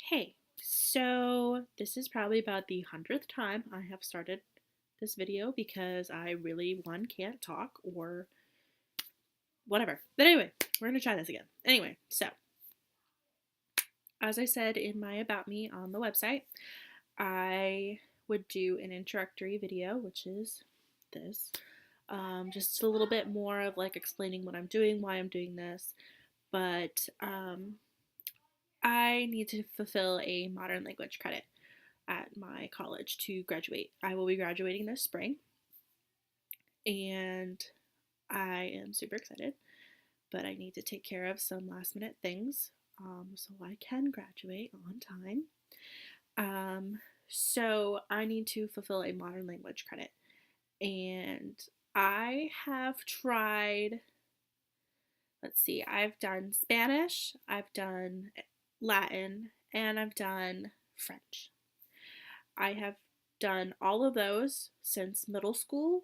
Hey, so this is probably about the 100th time I have started this video because I really, one, can't talk or whatever. But anyway, we're going to try this again. Anyway, so as I said in my About Me on the website, I would do an introductory video, which is this. Just a little bit more of like explaining what I'm doing, why I'm doing this. But I need to fulfill a modern language credit at my college to graduate. I will be graduating this spring, and I am super excited, but I need to take care of some last minute things so I can graduate on time. So I need to fulfill a modern language credit, and I have tried. Let's see, I've done Spanish, I've done Latin, and I've done French. I have done all of those since middle school,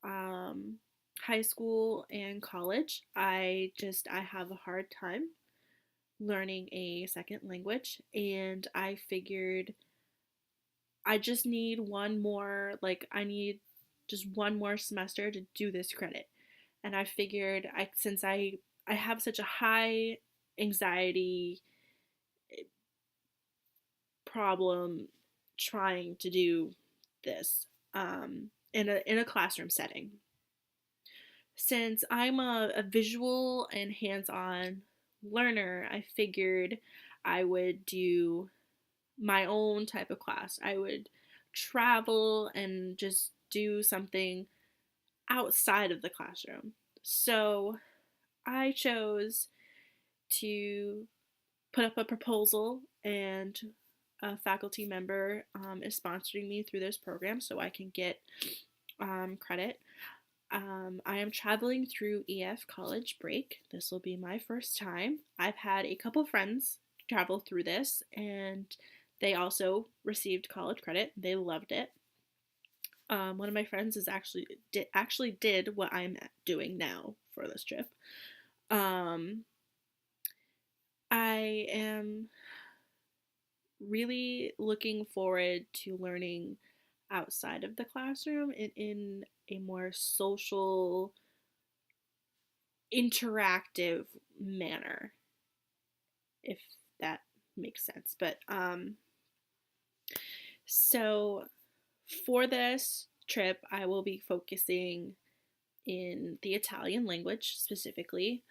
um, high school, and college. I have a hard time learning a second language, and I figured I just need I need just one more semester to do this credit. And I figured since I have such a high anxiety problem trying to do this in a classroom setting. Since I'm a visual and hands-on learner, I figured I would do my own type of class. I would travel and just do something outside of the classroom. So I chose to put up a proposal, and a faculty member is sponsoring me through this program so I can get credit. I am traveling through EF College Break. This will be my first time. I've had a couple friends travel through this, and they also received college credit. They loved it. One of my friends is actually did what I'm doing now for this trip. Um, I am really looking forward to learning outside of the classroom in a more social, interactive manner, if that makes sense. So for this trip, I will be focusing in the Italian language specifically,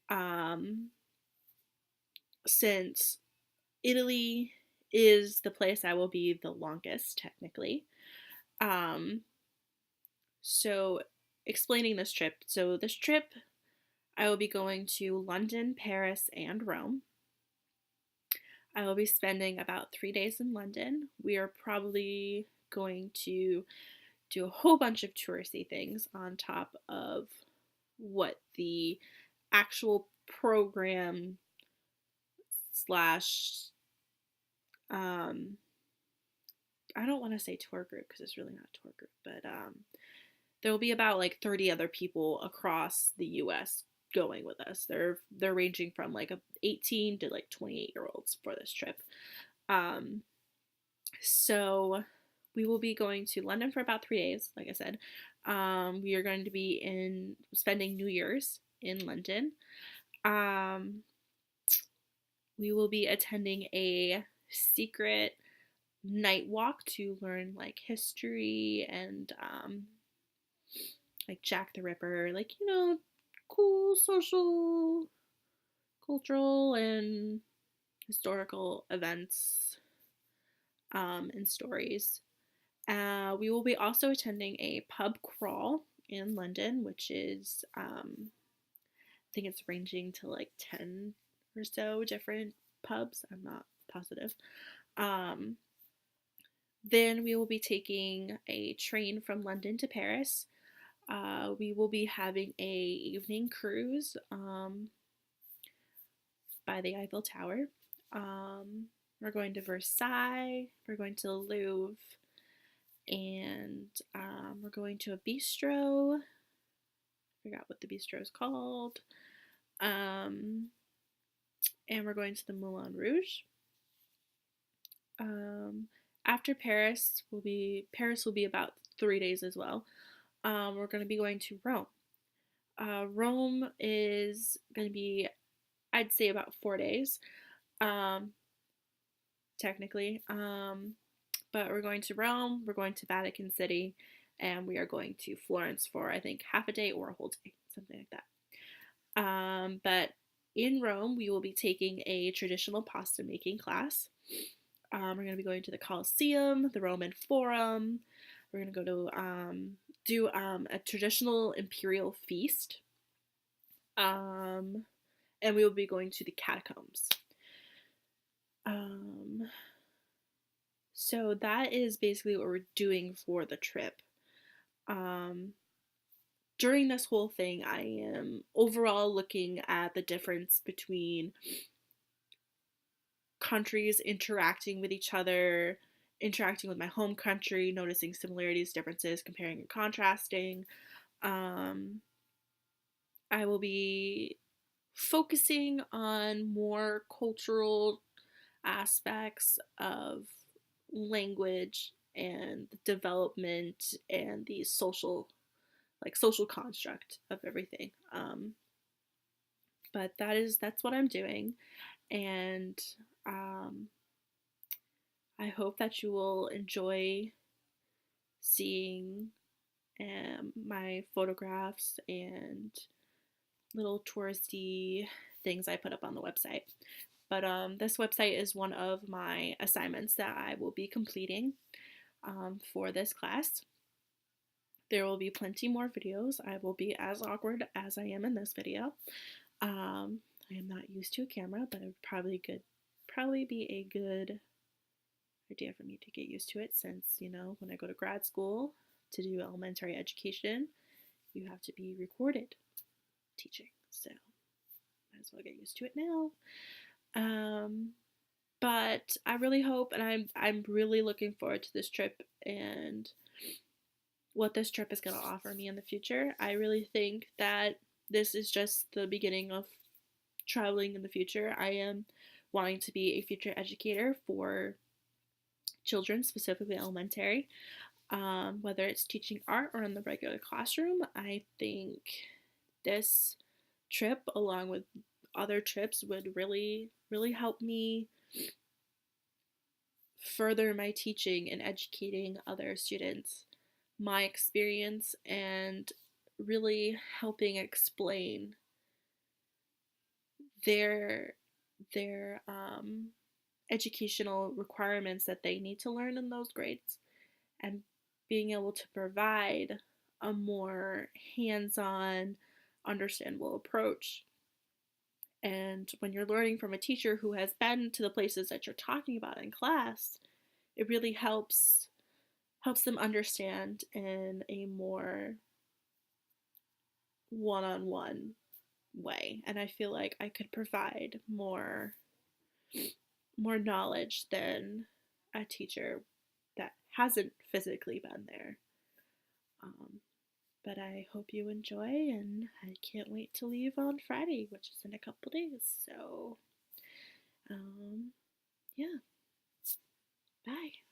um, since Italy is the place I will be the longest, technically. Um, so, explaining this trip. So, this trip, I will be going to London, Paris, and Rome. I will be spending about 3 days in London. We are probably going to do a whole bunch of touristy things on top of what the actual program slash um, I don't want to say tour group because it's really not a tour group, but there will be about like 30 other people across the U.S. going with us. They're ranging from like 18 to like 28-year olds for this trip. Um, so we will be going to London for about 3 days, like I said. We are going to be in spending New Year's in London. Um, we will be attending a secret night walk to learn like history and like Jack the Ripper, like cool social, cultural, and historical events and stories. We will be also attending a pub crawl in London, which is I think it's ranging to like 10 or so different pubs. I'm not positive. Um, then we will be taking a train from London to Paris. We will be having a evening cruise by the Eiffel Tower. We're going to Versailles. We're going to the Louvre, and we're going to a bistro. I forgot what the bistro is called. And we're going to the Moulin Rouge. Um, After Paris will be about 3 days as well. We're going to be going to Rome. Rome is going to be, I'd say, about 4 days, um, technically. But we're going to Rome, we're going to Vatican City, and we are going to Florence for, I think, half a day or a whole day, something like that. But in Rome, we will be taking a traditional pasta making class. We're going to be going to the Colosseum, the Roman Forum. We're going to go to do a traditional imperial feast. And we will be going to the catacombs. So that is basically what we're doing for the trip. During this whole thing, I am overall looking at the difference between countries interacting with each other, interacting with my home country, noticing similarities, differences, comparing and contrasting. Um, I will be focusing on more cultural aspects of language and development and the social construct of everything. But that's what I'm doing, and um, I hope that you will enjoy seeing my photographs and little touristy things I put up on the website. But this website is one of my assignments that I will be completing for this class. There will be plenty more videos. I will be as awkward as I am in this video. I am not used to a camera, but it would probably be a good idea for me to get used to it, since, when I go to grad school to do elementary education, you have to be recorded teaching. So might as well get used to it now. But I really hope, and I'm really looking forward to this trip and what this trip is going to offer me in the future. I really think that this is just the beginning of traveling in the future. I am wanting to be a future educator for children, specifically elementary, whether it's teaching art or in the regular classroom. I think this trip, along with other trips, would really, really help me further my teaching and educating other students, my experience, and really helping explain their educational requirements that they need to learn in those grades, and being able to provide a more hands-on, understandable approach. And when you're learning from a teacher who has been to the places that you're talking about in class, it really helps them understand in a more one-on-one way. And I feel like I could provide more knowledge than a teacher that hasn't physically been there. But I hope you enjoy, and I can't wait to leave on Friday, which is in a couple days. So, yeah. Bye.